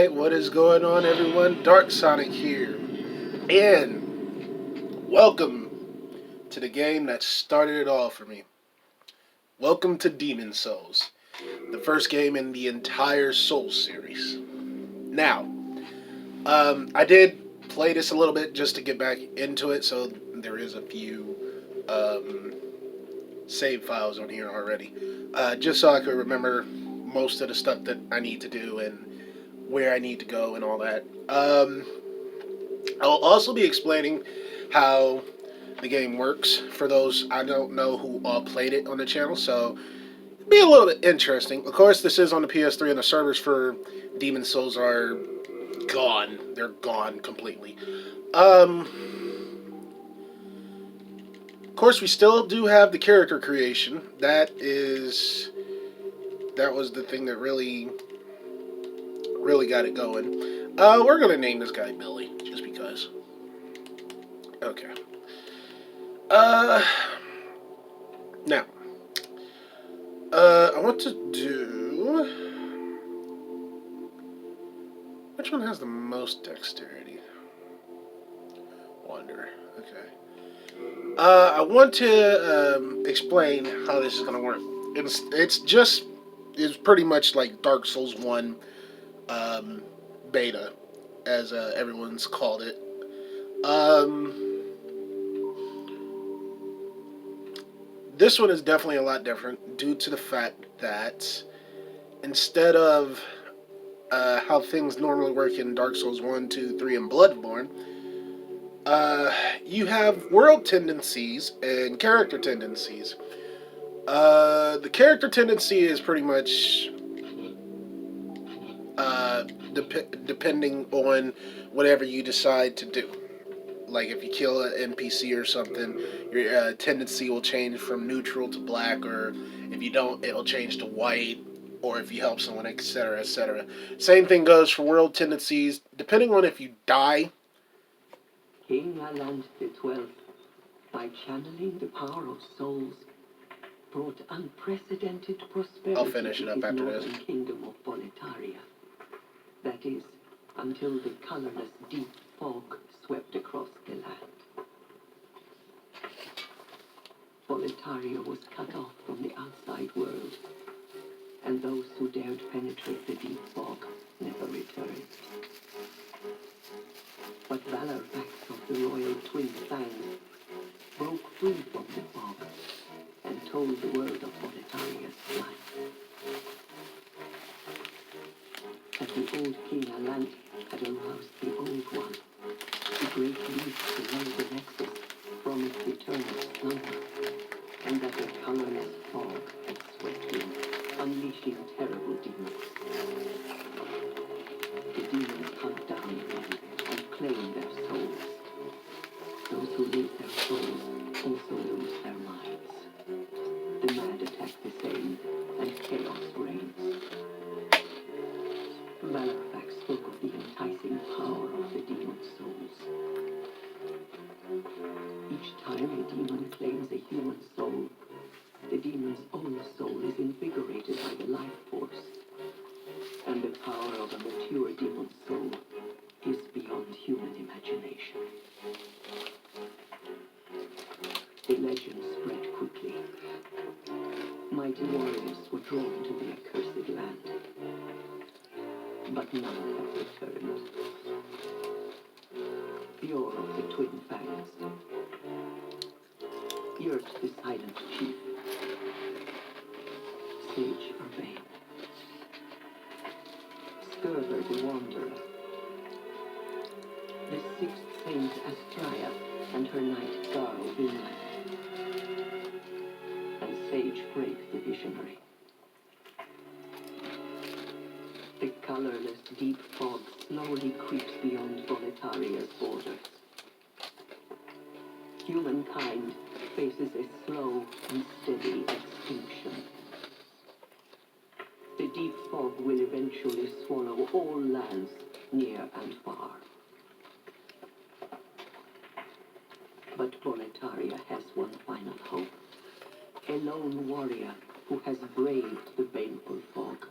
Alright, what is going on, everyone? Dark Sonic here. And welcome to the game that started it all for me. Welcome to Demon Souls, the first game in the entire Souls series. Now, I did play this a little bit just to get back into it, so there is a few save files on here already. Just so I could remember most of the stuff that I need to do and where I need to go and all that. I'll also be explaining how the game works for those I don't know who all played it on the channel, so it'll be a little bit interesting. Of course, this is on the PS3 and the servers for Demon Souls are gone. They're gone completely. Of course, we still do have the character creation. That was the thing that really got it going. We're gonna name this guy Billy, just because. Okay. Now, I want to do... Which one has the most dexterity? Wonder. Okay. I want to explain how this is gonna work. It's pretty much like Dark Souls 1 beta, as everyone's called it. This one is definitely a lot different due to the fact that instead of how things normally work in Dark Souls 1, 2, 3, and Bloodborne, you have world tendencies and character tendencies. The character tendency is pretty much depending on whatever you decide to do. Like if you kill an NPC or something, your tendency will change from neutral to black, or if you don't, it'll change to white, or if you help someone, etc., etc. Same thing goes for world tendencies. Depending on if you die. King Aland XII, by channeling the power of souls, brought unprecedented prosperity I'll finish it up to after the this. northern kingdom of Boletaria. That is, until the colorless deep fog swept across the land. Boletaria was cut off from the outside world, and those who dared penetrate the deep fog never returned. But Valorfax of the royal twin fangs broke free from the fog and told the world of Boletaria's plight. That the old King Alant had aroused the Old One, the great beast below the Nexus, from its eternal slumber, and that the colorless fog had swept in, unleashing terrible demons. The demons hunt down men and claim their souls. Those who lose their souls also lose their minds. The mad attack the sane, and chaos reigns. Valorfax spoke of the enticing power of the demon souls. Each time a demon claims a human soul, the demon's own soul is invigorated by the life force, and the power of a mature demon soul is beyond human imagination. The legend spread quickly. Mighty warriors were drawn to the accursed land, but none have returned. Yor of the Twin Fangs, Yurt the Silent Chief, Sage Urbane, Skurver the Wanderer, the Sixth Saint Astria and her knight Garl Vinland, and Sage Frake the Visionary. The colorless deep fog slowly creeps beyond Boletaria's borders. Humankind faces a slow and steady extinction. The deep fog will eventually swallow all lands, near and far. But Boletaria has one final hope. A lone warrior who has braved the baneful fog,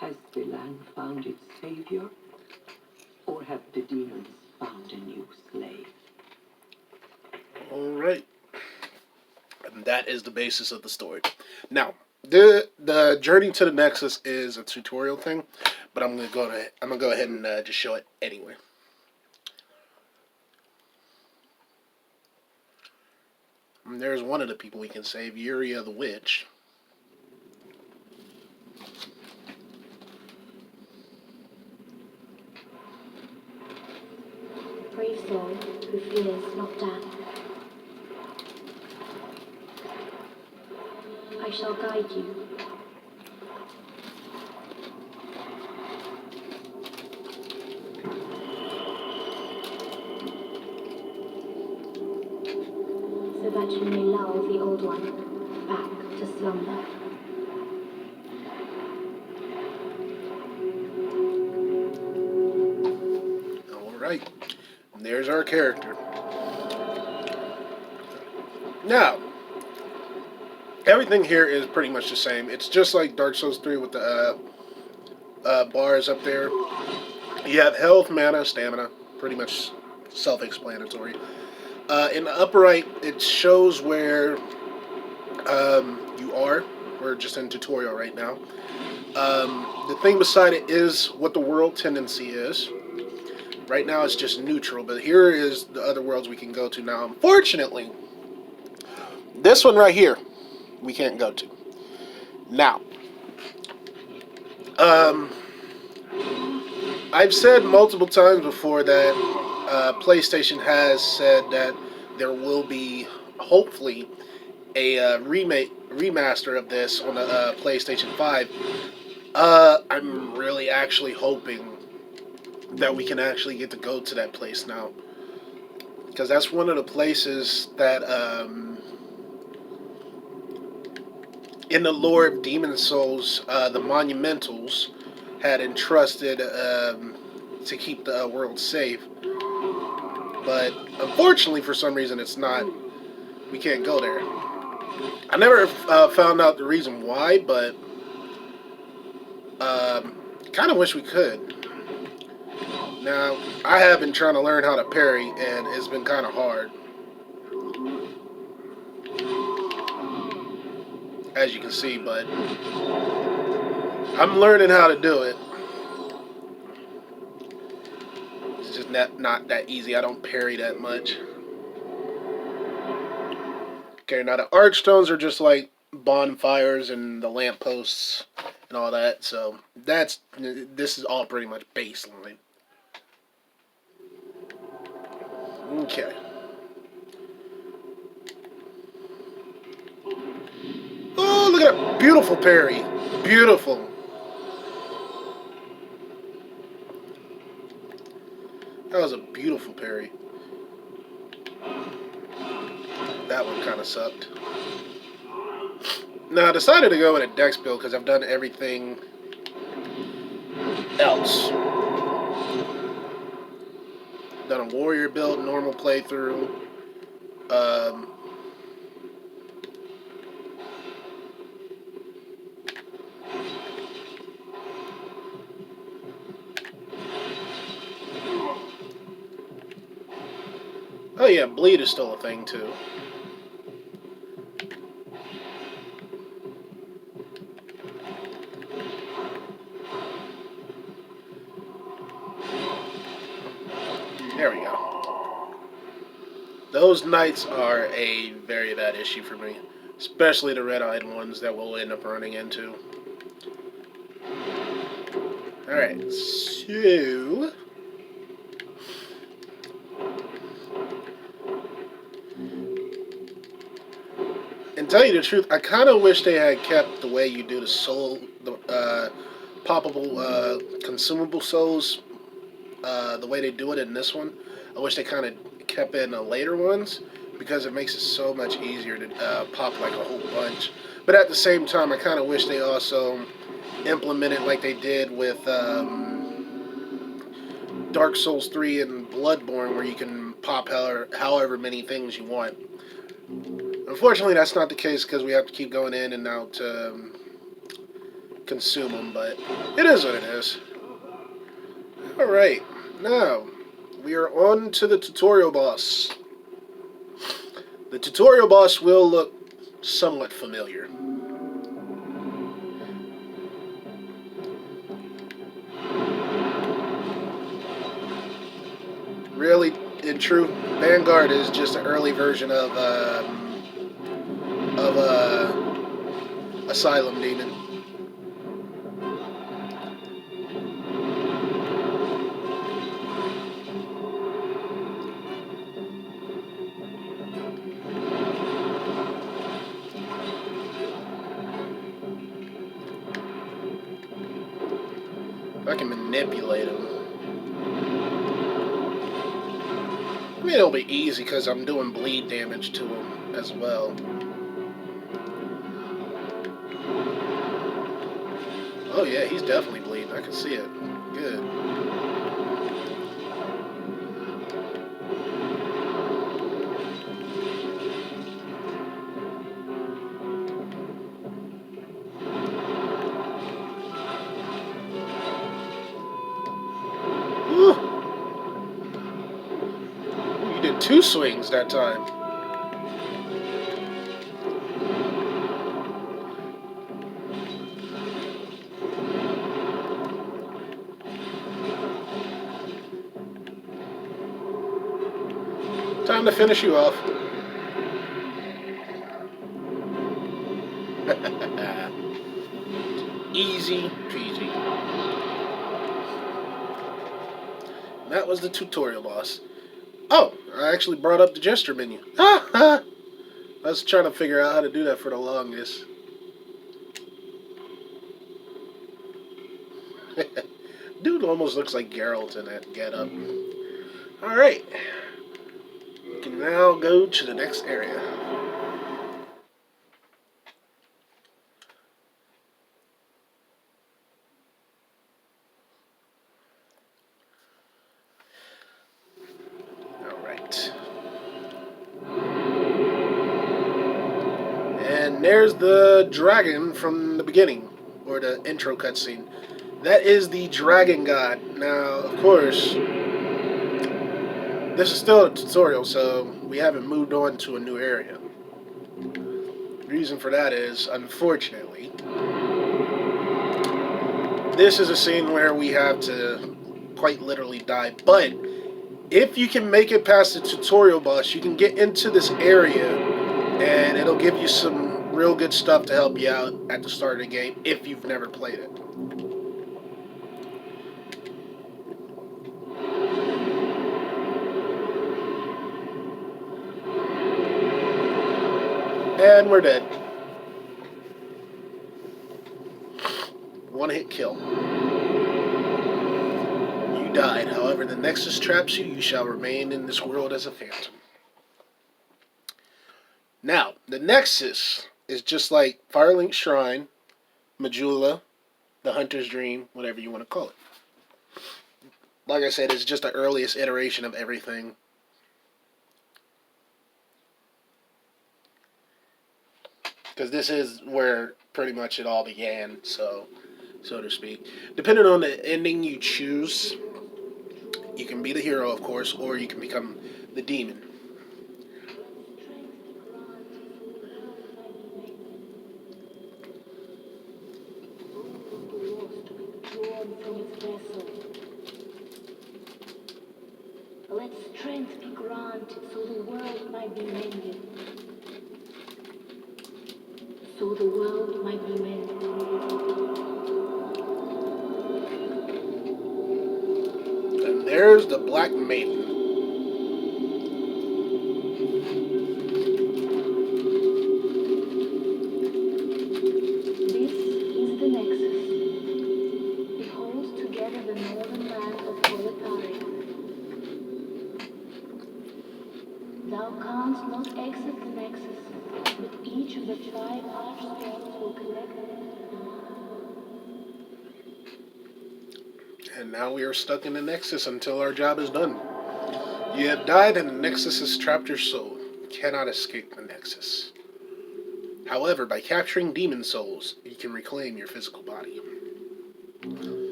has the land found its savior? Or have the demons found a new slave? Alright. And that is the basis of the story. Now, the journey to the Nexus is a tutorial thing, but I'm gonna go ahead and just show it anyway. And there's one of the people we can save, Yuria the Witch. Brave soul who fears not death. I shall guide you. So that you may lull the old one back to slumber. Alright. And there's our character. Now, everything here is pretty much the same. It's just like Dark Souls 3 with the bars up there. You have health, mana, stamina. Pretty much self-explanatory. In the upper right, it shows where you are. We're just in tutorial right now. The thing beside it is what the world tendency is. Right now it's just neutral, but here is the other worlds we can go to now. Unfortunately, this one right here, we can't go to. Now, I've said multiple times before that PlayStation has said that there will be, hopefully, a remaster of this on the PlayStation 5. I'm really actually hoping that we can actually get to go to that place now. Because that's one of the places that, in the lore of Demon Souls, the Monumentals had entrusted to keep the world safe. But unfortunately, for some reason, it's not. We can't go there. I never found out the reason why, but kind of wish we could. Now, I have been trying to learn how to parry, and it's been kind of hard. As you can see, but I'm learning how to do it. It's just not that easy. I don't parry that much. Okay, now the archstones are just like bonfires and the lampposts and all that, so this is all pretty much baseline. Okay. Oh, look at that beautiful parry. Beautiful. That was a beautiful parry. That one kind of sucked. Now, I decided to go with a dex build because I've done everything else. Done a warrior build, normal playthrough. Oh yeah, bleed is still a thing too. There we go. Those knights are a very bad issue for me. Especially the red-eyed ones that we'll end up running into. Alright, so... And tell you the truth, I kind of wish they had kept the way you do the soul, the poppable, consumable souls, the way they do it in this one. I wish they kind of kept it in the later ones, because it makes it so much easier to pop like a whole bunch. But at the same time, I kind of wish they also implemented like they did with Dark Souls 3 and Bloodborne, where you can pop however many things you want. Unfortunately, that's not the case because we have to keep going in and out to consume them, but it is what it is. Alright, now we are on to the tutorial boss. The tutorial boss will look somewhat familiar. Really, in truth, Vanguard is just an early version of Asylum Demon. I can manipulate him. I mean, it'll be easy because I'm doing bleed damage to him as well. Oh yeah, he's definitely bleeding. I can see it. Good. Woo. You did 2 swings that time. Time to finish you off. Easy peasy. That was the tutorial boss. Oh, I actually brought up the gesture menu. I was trying to figure out how to do that for the longest. Dude almost looks like Geralt in that getup. Alright. We can now go to the next area. Alright. And there's the dragon from the beginning, or the intro cutscene. That is the Dragon God. Now, of course, this is still a tutorial, so we haven't moved on to a new area. The reason for that is, unfortunately, this is a scene where we have to quite literally die. But if you can make it past the tutorial boss, you can get into this area, and it'll give you some real good stuff to help you out at the start of the game if you've never played it. And we're dead. One hit kill. You died. However, the Nexus traps you. You shall remain in this world as a phantom. Now, the Nexus is just like Firelink Shrine, Majula, the Hunter's Dream, whatever you want to call it. Like I said, it's just the earliest iteration of everything. Because this is where pretty much it all began, so to speak. Depending on the ending you choose, you can be the hero, of course, or you can become the demon. Let strength be granted so the world might be mended. So the world might be mended. And there's the Black Maiden. This is the Nexus. It holds together the northern land of Boletaria. Thou canst not exit the Nexus, but each of the 5 archstones will connect it. And now we are stuck in the Nexus until our job is done. You have died and the Nexus has trapped your soul. You cannot escape the Nexus. However, by capturing demon souls, you can reclaim your physical body.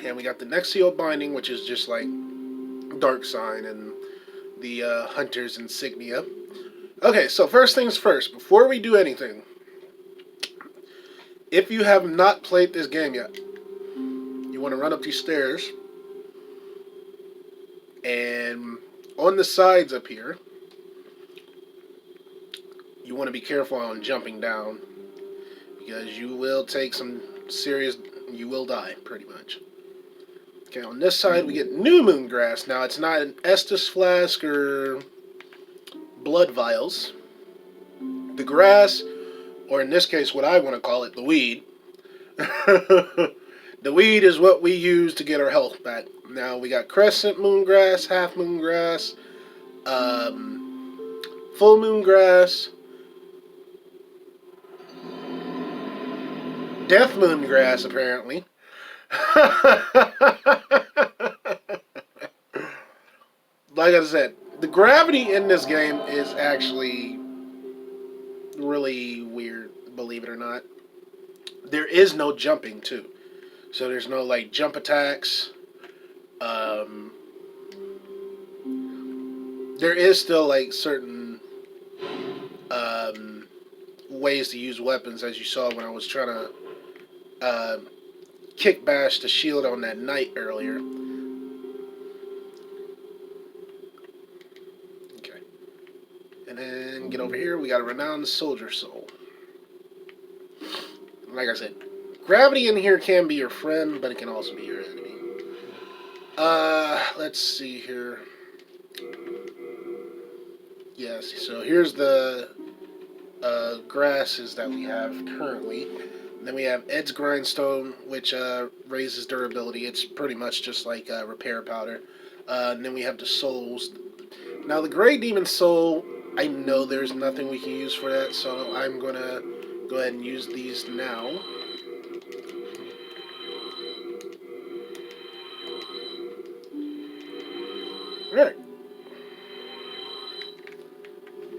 And we got the Nexus binding, which is just like Dark Sign and the Hunter's insignia. Okay, so first things first, before we do anything, if you have not played this game yet, you want to run up these stairs, and on the sides up here, you want to be careful on jumping down, because you will take some serious, you will die, pretty much. Okay, on this side we get New Moon Grass. Now, it's not an Estus Flask or blood vials. The grass, or in this case what I want to call it, the weed. The weed is what we use to get our health back. Now, we got Crescent Moon Grass, Half Moon Grass, Full Moon Grass, Death Moon Grass, apparently. Like I said, the gravity in this game is actually really weird, believe it or not. There is no jumping, too. So there's no, like, jump attacks. There is still, like, certain ways to use weapons, as you saw when I was trying to kick bash the shield on that knight earlier. Okay. And then get over here, we got a Renowned Soldier Soul. Like I said, gravity in here can be your friend, but it can also be your enemy. Let's see here. Yes, so here's the grasses that we have currently. And then we have Ed's Grindstone, which raises durability. It's pretty much just like repair powder. And then we have the souls. Now, the Grey Demon Soul, I know there's nothing we can use for that, so I'm going to go ahead and use these now. Alright.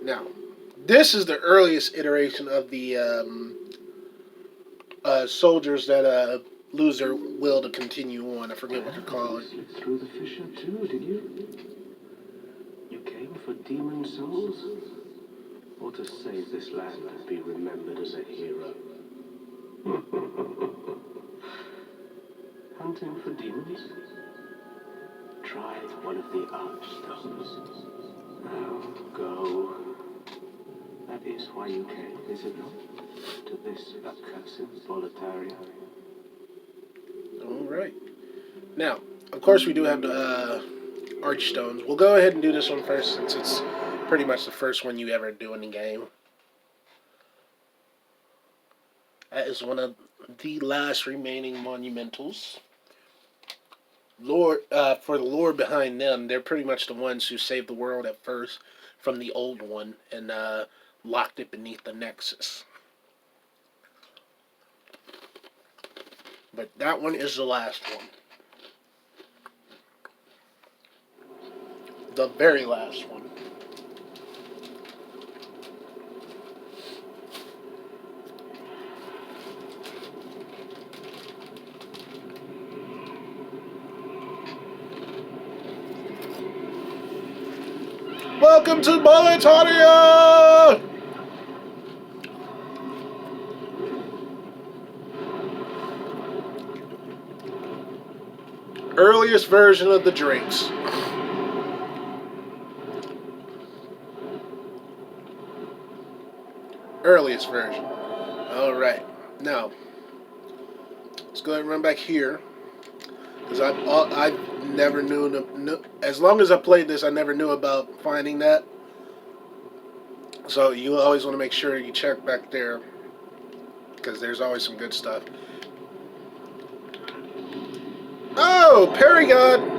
Now, this is the earliest iteration of the soldiers that lose their will to continue on. I forget what they're called. You slipped through the fissure too, did you? You came for demon souls? Or to save this land and be remembered as a hero? Hunting for demons? Try one of the archstones. Now, go. That is why you came, is it not? To this accursed Boletaria. Alright. Now, of course we do have the archstones. We'll go ahead and do this one first, since it's pretty much the first one you ever do in the game. That is one of the last remaining monumentals. Lord, for the lore behind them, they're pretty much the ones who saved the world at first from the old one and locked it beneath the Nexus. But that one is the last one. The very last one. Welcome to Boletaria! Earliest version of the drinks. Earliest version. Alright. Now, let's go ahead and run back here. Because I never knew, as long as I played this, I never knew about finding that. So you always want to make sure you check back there, because there's always some good stuff. Oh, Paragon!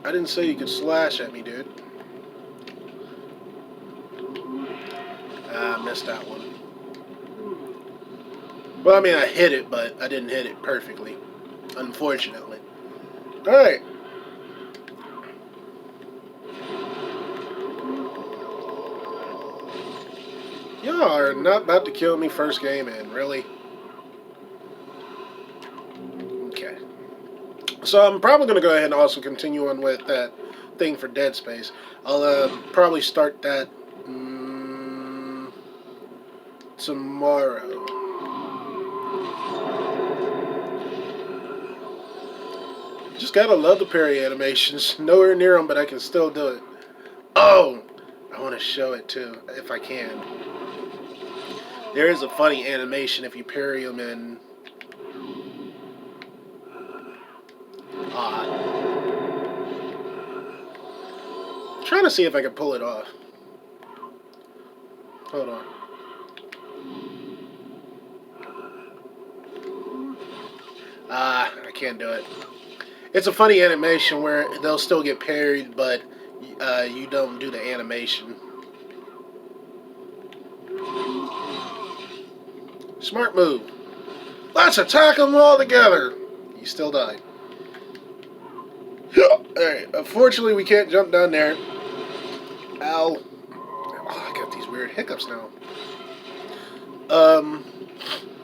I didn't say you could slash at me, dude. I missed that one. Well, I mean, I hit it, but I didn't hit it perfectly, unfortunately. Alright. Y'all are not about to kill me first game in, really? Okay. So I'm probably going to go ahead and also continue on with that thing for Dead Space. I'll probably start that tomorrow. Just gotta love the parry animations. Nowhere near them, but I can still do it. Oh! I want to show it too, if I can. There is a funny animation if you parry them in... Trying to see if I can pull it off. Hold on. I can't do it. It's a funny animation where they'll still get parried, but you don't do the animation. Smart move. Let's attack them all together. You still died. Alright, unfortunately we can't jump down there. Ow. Oh, I got these weird hiccups now.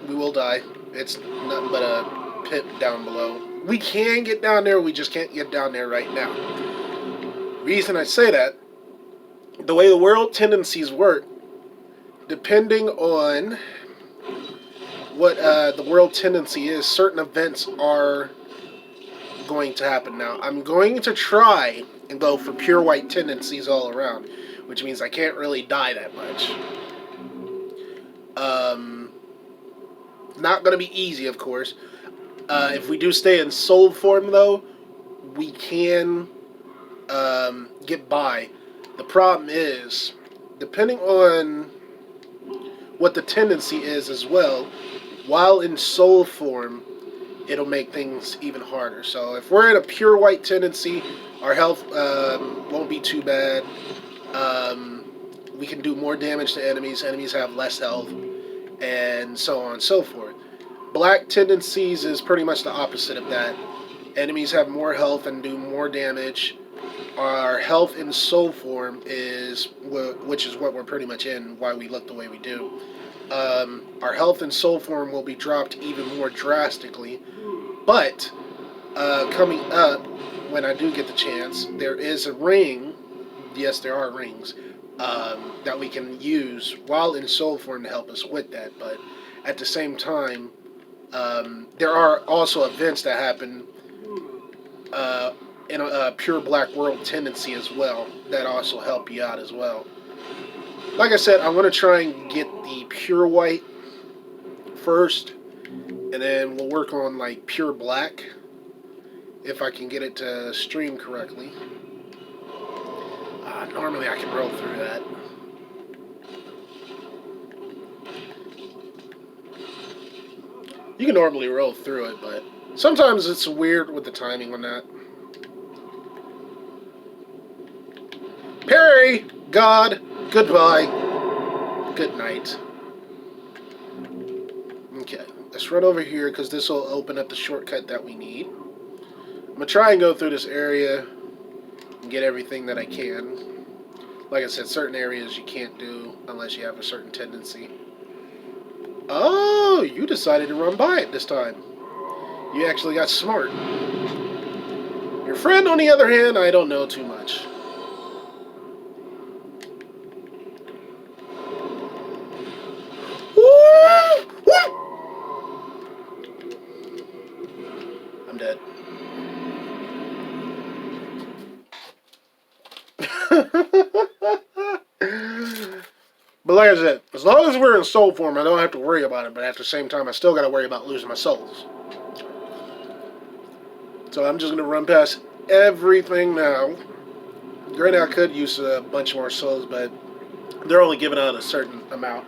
We will die. It's nothing but a pit down below. We can get down there, we just can't get down there right now. Reason I say that, the way the world tendencies work, depending on what the world tendency is, certain events are going to happen. Now, I'm going to try and go for pure white tendencies all around, which means I can't really die that much. Not going to be easy, of course. If we do stay in soul form, though, we can get by. The problem is, depending on what the tendency is as well, while in soul form, it'll make things even harder. So if we're in a pure white tendency, our health won't be too bad. We can do more damage to enemies. Enemies have less health, and so on and so forth. Black tendencies is pretty much the opposite of that. Enemies have more health and do more damage. Our health in soul form is, which is what we're pretty much in, why we look the way we do. Our health in soul form will be dropped even more drastically. But, coming up, when I do get the chance, there is a ring, yes, there are rings, that we can use while in soul form to help us with that. But at the same time, there are also events that happen in a pure black world tendency as well that also help you out as well. Like I said, I'm going to try and get the pure white first, and then we'll work on like pure black if I can get it to stream correctly. Normally I can roll through that. You can normally roll through it, but sometimes it's weird with the timing on that. Perry! God! Goodbye. Good night. Okay, let's run over here because this will open up the shortcut that we need. I'm going to try and go through this area and get everything that I can. Like I said, certain areas you can't do unless you have a certain tendency. Oh, you decided to run by it this time. You actually got smart. Your friend, on the other hand, I don't know too much. I'm dead. But like I said, as long as we're in soul form, I don't have to worry about it. But at the same time, I still got to worry about losing my souls. So I'm just going to run past everything now. Granted, I could use a bunch more souls, but they're only giving out a certain amount.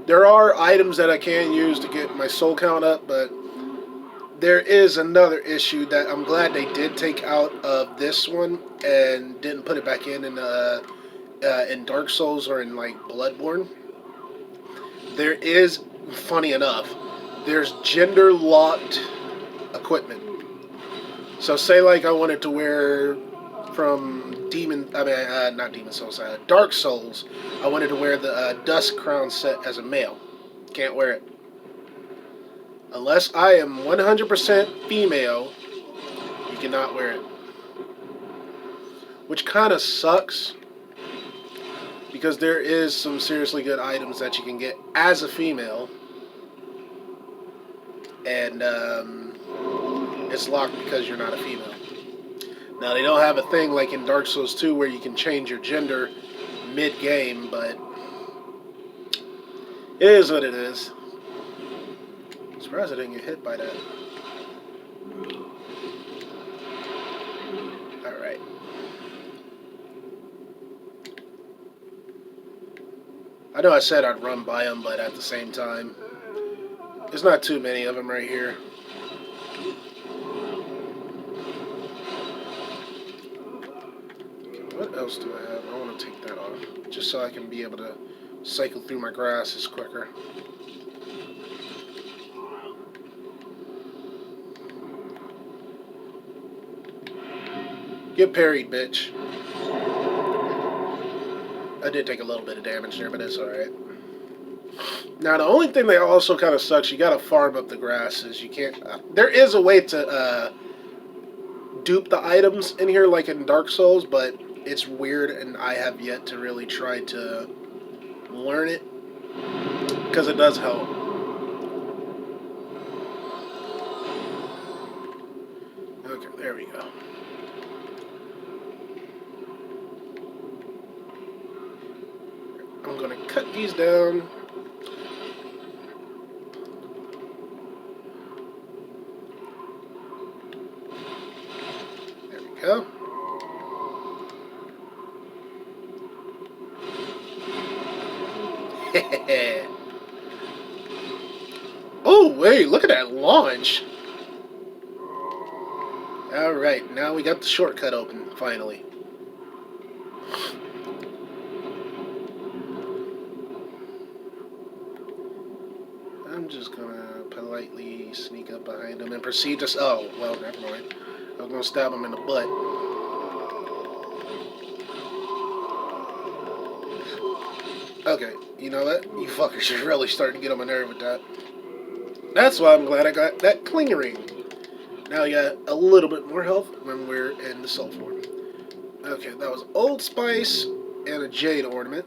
There are items that I can use to get my soul count up, but there is another issue that I'm glad they did take out of this one and didn't put it back in Dark Souls or in like Bloodborne. There is, funny enough, there's gender locked equipment. So say like I wanted to wear from not Demon Souls, Dark Souls, I wanted to wear the Dusk Crown set as a male. Can't wear it. Unless I am 100% female, you cannot wear it. Which kind of sucks, because there is some seriously good items that you can get as a female, and it's locked because you're not a female. Now, they don't have a thing like in Dark Souls 2 where you can change your gender mid-game, but it is what it is. I'm surprised I didn't get hit by that. Alright. I know I said I'd run by them, but at the same time, there's not too many of them right here. What else do I have? I want to take that off, just so I can be able to cycle through my grasses quicker. Get parried, bitch. I did take a little bit of damage there, but it's alright. Now, the only thing that also kind of sucks, you gotta farm up the grasses. You can't... there is a way to dupe the items in here, like in Dark Souls, but it's weird, and I have yet to really try to learn it, because it does help. Okay, there we go. I'm gonna cut these down. There we go. Oh, wait, look at that launch. Alright, now we got the shortcut open, finally. I'm just gonna politely sneak up behind him and proceed to... oh, well, never mind. I was gonna stab him in the butt. Okay, you know what? You fuckers are really starting to get on my nerve with that. That's why I'm glad I got that cling ring. Now you got a little bit more health when we're in the soul form. Okay, that was Old Spice and a jade ornament.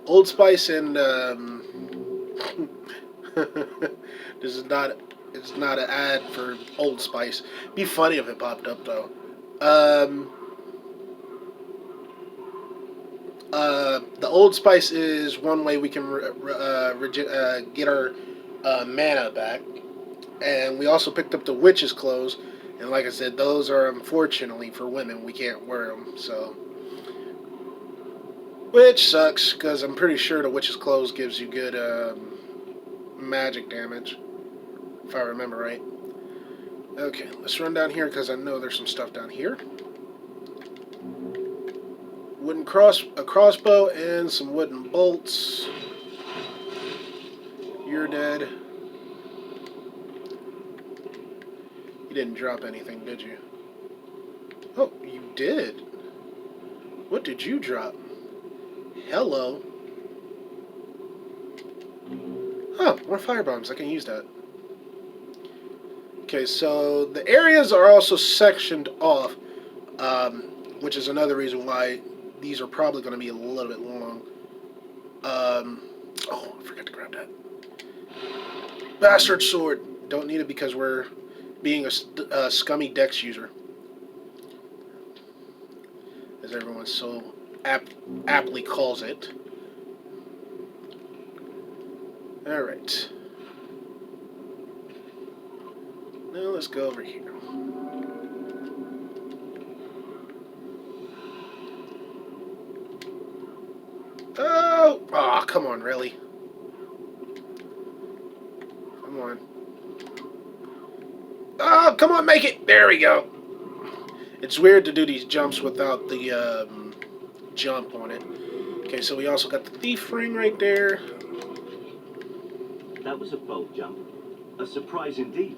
Old Spice and this is not... it's not an ad for Old Spice. It'd be funny if it popped up though. The Old Spice is one way we can get our mana back. And we also picked up the Witch's Clothes. And like I said, those are unfortunately for women. We can't wear them, so... which sucks, because I'm pretty sure the Witch's Clothes gives you good magic damage. If I remember right. Okay, let's run down here, because I know there's some stuff down here. A crossbow and some wooden bolts. You're dead. You didn't drop anything, did you? Oh, you did. What did you drop? Hello. Oh, more fire bombs. I can use that. Okay, so the areas are also sectioned off, which is another reason why these are probably going to be a little bit long. Oh, I forgot to grab that. Bastard sword. Don't need it because we're being a scummy dex user. As everyone so aptly calls it. Alright. Now let's go over here. Oh! Aw, oh, come on, really? Come on. Oh, come on, make it! There we go. It's weird to do these jumps without the jump on it. Okay, so we also got the thief ring right there. That was a bold jump. A surprise indeed.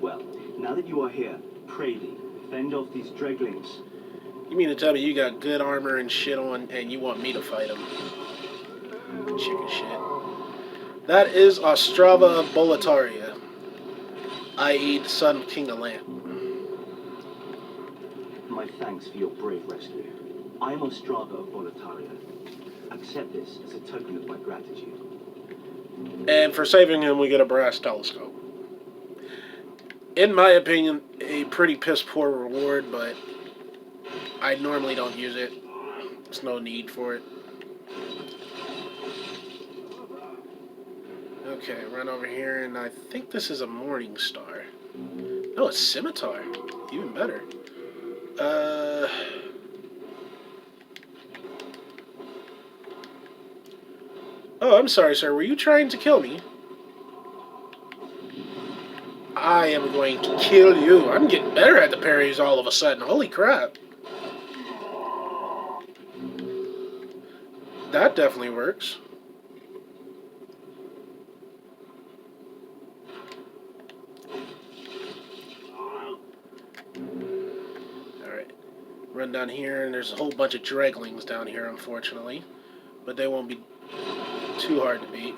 Well, now that you are here, pray thee, fend off these dreglings. You mean to tell me you got good armor and shit on, and you want me to fight him? Chicken shit. That is Ostrava of Boletaria, i.e. the son of King of Lamp. My thanks for your brave rescue. I am Ostrava of Boletaria. Accept this as a token of my gratitude. And for saving him, we get a brass telescope. In my opinion, a pretty piss poor reward, but I normally don't use it. There's no need for it. Okay, run over here, and I think this is a Morning Star. No, it's Scimitar. Even better. Oh, I'm sorry, sir. Were you trying to kill me? I am going to kill you. I'm getting better at the parries all of a sudden. Holy crap. That definitely works. Alright. Run down here, and there's a whole bunch of draglings down here, unfortunately. But they won't be too hard to beat.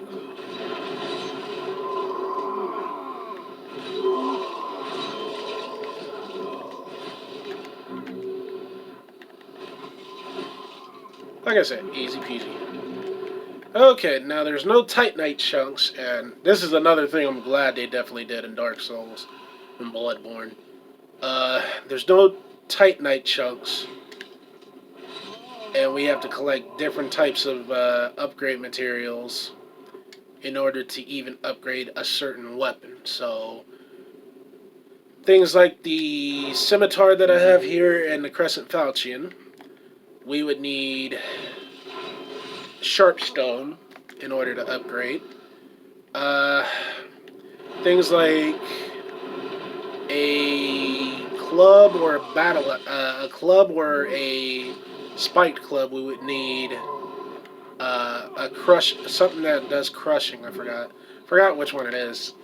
Like I said, easy peasy. Okay, now there's no Titanite chunks, and this is another thing I'm glad they definitely did in Dark Souls and Bloodborne. There's no Titanite chunks, and we have to collect different types of upgrade materials in order to even upgrade a certain weapon. So, things like the scimitar that I have here and the Crescent Falchion, we would need Sharpstone in order to upgrade. Things like a club or a club or a spiked club, we would need a crush, something that does crushing. I forgot which one it is.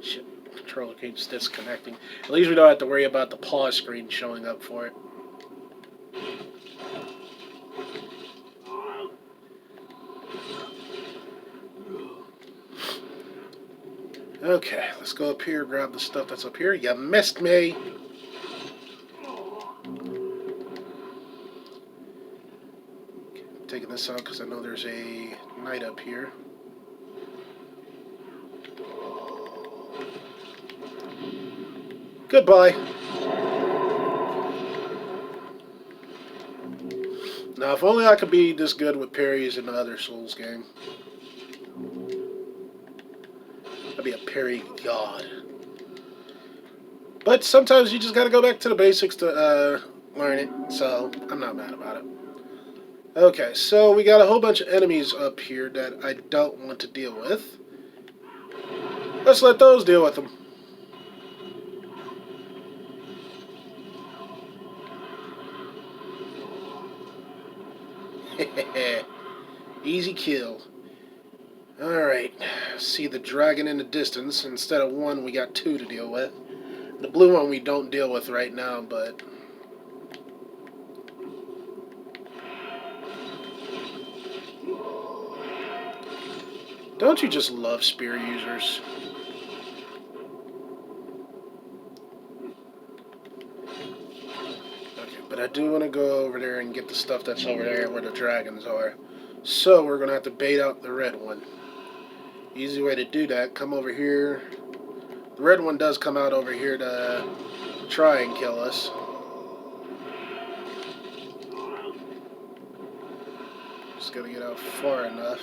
Shit, controller keeps disconnecting. At least we don't have to worry about the pause screen showing up for it. Okay, let's go up here, grab the stuff that's up here. You missed me! Okay, taking this out because I know there's a knight up here. Goodbye! Now, if only I could be this good with parries in the other Souls game. I'd be a parry god. But sometimes you just gotta go back to the basics to learn it, so I'm not mad about it. Okay, so we got a whole bunch of enemies up here that I don't want to deal with. Let's let those deal with them. Easy kill. Alright, see the dragon in the distance. Instead of one, we got two to deal with. The blue one we don't deal with right now, but... Don't you just love spear users? Okay, but I do want to go over there and get the stuff that's over there where the dragons are. So we're going to have to bait out the red one. Easy way to do that, come over here. The red one does come out over here to try and kill us. Just gotta get out far enough.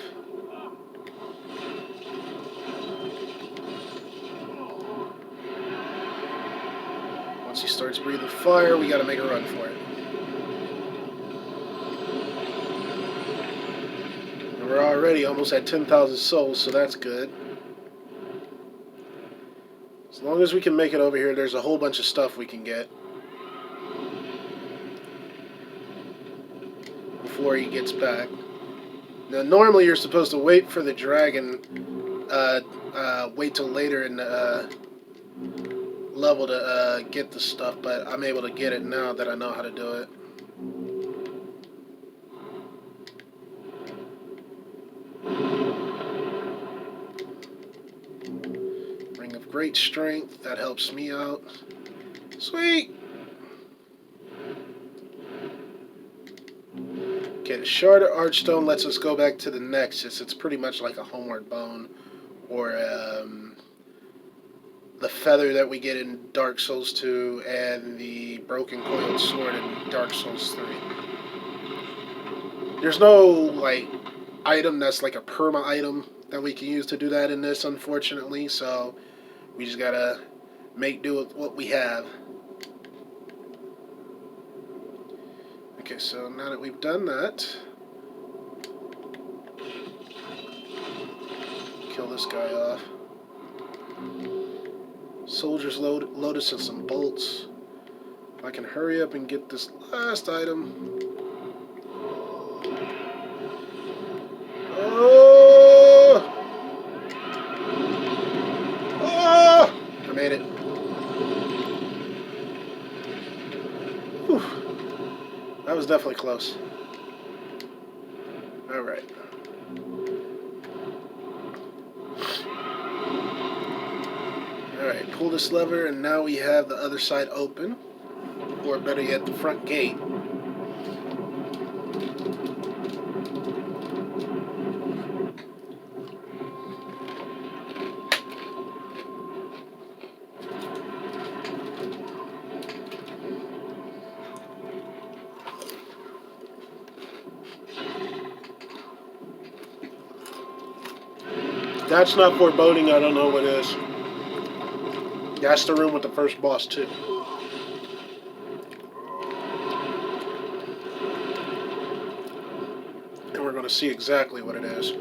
Once he starts breathing fire, we gotta make a run for it. And we're already almost at 10,000 souls, so that's good. As long as we can make it over here, there's a whole bunch of stuff we can get before he gets back. Now, normally you're supposed to wait for the dragon, wait till later in the, level to get the stuff, but I'm able to get it now that I know how to do it. Ring of Great Strength, that helps me out. Sweet! Okay, the Shard of Archstone lets us go back to the Nexus. It's pretty much like a Homeward Bone, or the feather that we get in Dark Souls 2, and the Broken Coiled Sword in Dark Souls 3. There's no, like, item that's like a perma item that we can use to do that in this, unfortunately, so we just gotta make do with what we have. Okay, so now that we've done that, kill this guy off. Soldier's Lotus and some bolts. If I can hurry up and get this last item. Oh! Oh! I made it. Whew. That was definitely close. Alright. Alright, pull this lever and now we have the other side open. Or better yet, the front gate. If that's not foreboding, I don't know what is. That's the room with the first boss, too. And we're going to see exactly what it is.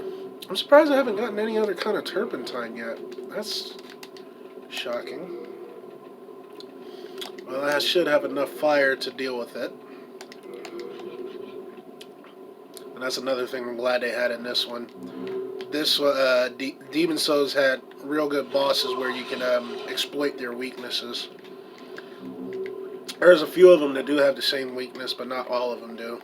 I'm surprised I haven't gotten any other kind of turpentine yet. That's shocking. Well, I should have enough fire to deal with it. And that's another thing I'm glad they had in this one. This Demon Souls had real good bosses where you can exploit their weaknesses. There's a few of them that do have the same weakness, but not all of them do.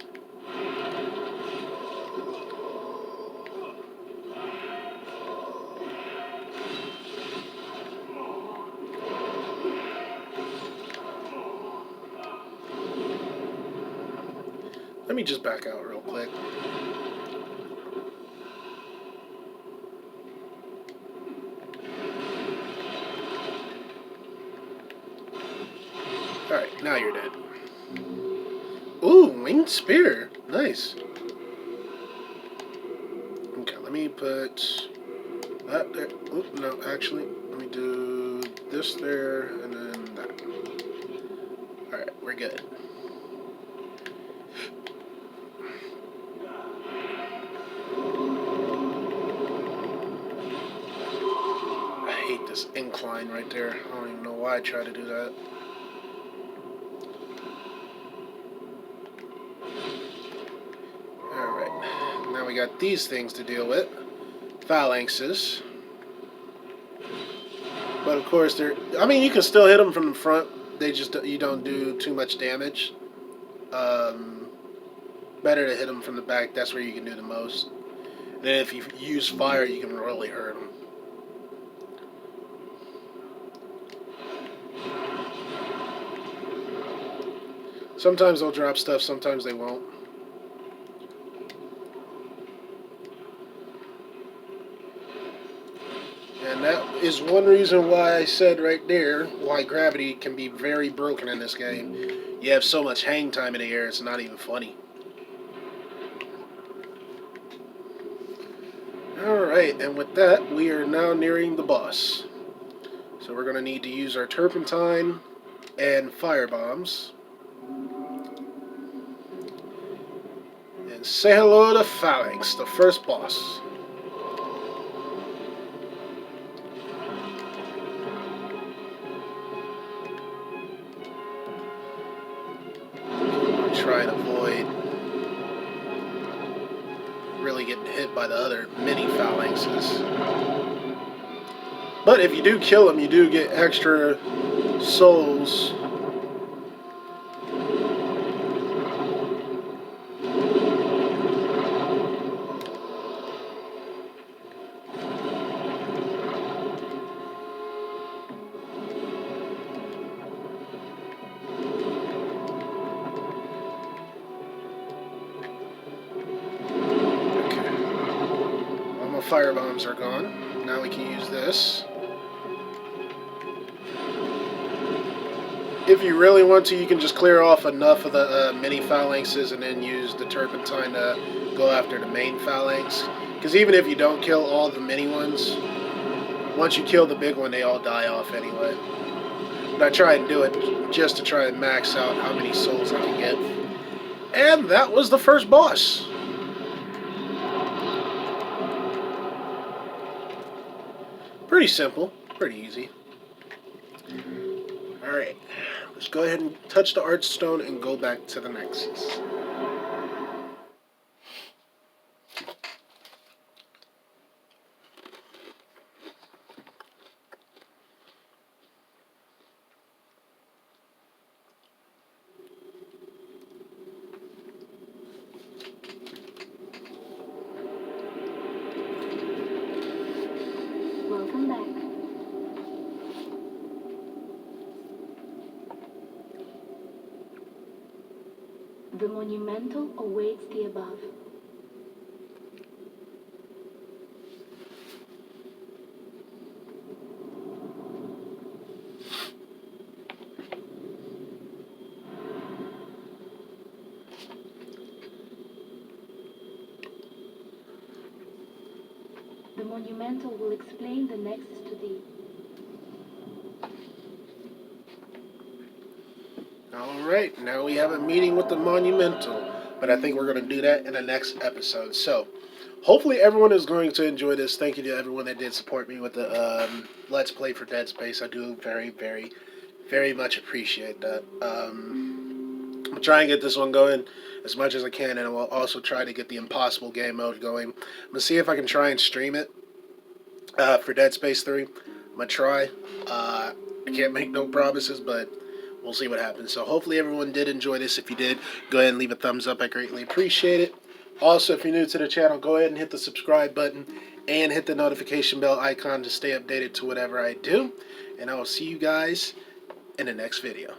Let me just back out real quick. Alright, now you're dead. Ooh, winged spear. Nice. Okay, let me put that there. Oop, no, actually, let me do this there and then that. Alright, we're good. I hate this incline right there. I don't even know why I try to do that. Now we got these things to deal with. Phalanxes. But of course they're... I mean, you can still hit them from the front. They just... You don't do too much damage. Better to hit them from the back. That's where you can do the most. And then if you use fire, you can really hurt them. Sometimes they'll drop stuff, sometimes they won't. And that is one reason why I said right there why gravity can be very broken in this game. You have so much hang time in the air, it's not even funny. Alright, and with that, we are now nearing the boss. So we're going to need to use our turpentine and fire bombs. And say hello to Phalanx, the first boss. Try and avoid really getting hit by the other mini phalanxes. But if you do kill them, you do get extra souls. Fire bombs are gone. Now we can use this. If you really want to, you can just clear off enough of the mini phalanxes and then use the turpentine to go after the main phalanx. Because even if you don't kill all the mini ones, once you kill the big one, they all die off anyway. But I try and do it just to try and max out how many souls I can get. And that was the first boss. Pretty simple, pretty easy. Alright, let's go ahead and touch the Archstone and go back to the Nexus. Welcome back. The monumental awaits the above. The monumental will explain the Nexus to thee. Alright, now we have a meeting with the Monumental. But I think we're going to do that in the next episode. So, hopefully everyone is going to enjoy this. Thank you to everyone that did support me with the Let's Play for Dead Space. I do very, very, very much appreciate that. I'm going to try and get this one going as much as I can. And I will also try to get the Impossible game mode going. I'm going to see if I can try and stream it for Dead Space 3. I'm going to try. I can't make no promises, but we'll see what happens. So hopefully everyone did enjoy this. If you did, go ahead and leave a thumbs up. I greatly appreciate it. Also, if you're new to the channel, go ahead and hit the subscribe button and hit the notification bell icon to stay updated to whatever I do. And I will see you guys in the next video.